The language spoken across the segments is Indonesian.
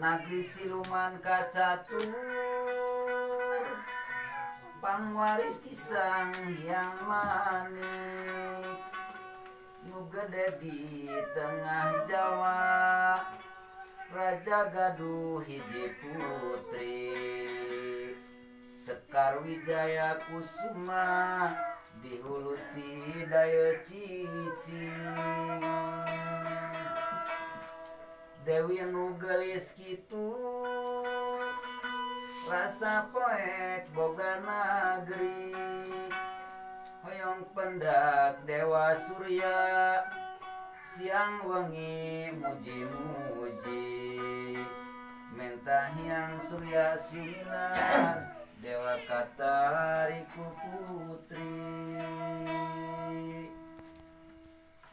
Nagri siluman kacatur pangwaris kisang yang manik nu gede di tengah Jawa Raja Gaduh hiji putri Sekar Wijaya Kusuma di hulu Cidaya Cicing Dewi nu gelis kitu rasa poek boga nagri hoyong pendak Dewa Surya siang wengi muji-muji mentah yang Surya sumilan Dewa Katariku putri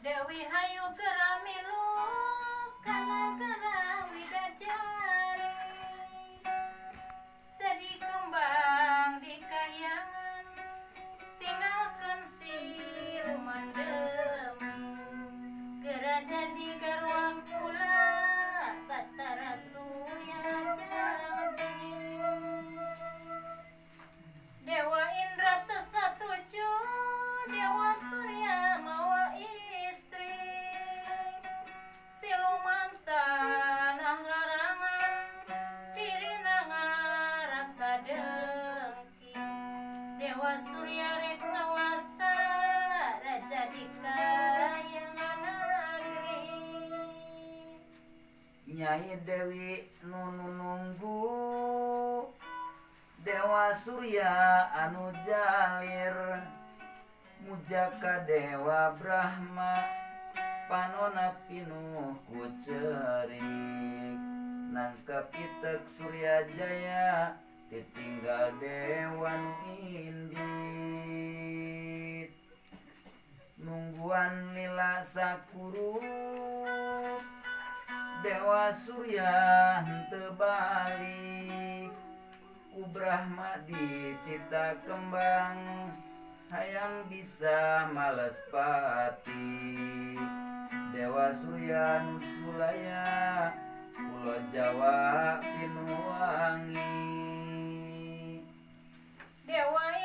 Dewi hayu geramilu kana gara widadari jadi kembang di kahyangan tinggalkan siluman demi gera jadi garwa kula Batara Surya Raja Majid Dewa Indra tesatuju Dewa Surya mawa istri siluman tanah larangan diri rasa dengki Dewa Surya rek ngawasa raja di kayangan negeri Nyai Dewi nunu nunggu Dewa Surya anu jalir mujaka Dewa Brahma panona pinuh ku cerik nangkep itek Surya Jaya ditinggal Dewa nu indit nungguan lila sakuru Dewa Surya henteu balik ku Brahma dicipta kembang hayang bisa males pati Dewa Surya nusulaya Pulo Jawa pinuwangi Dewa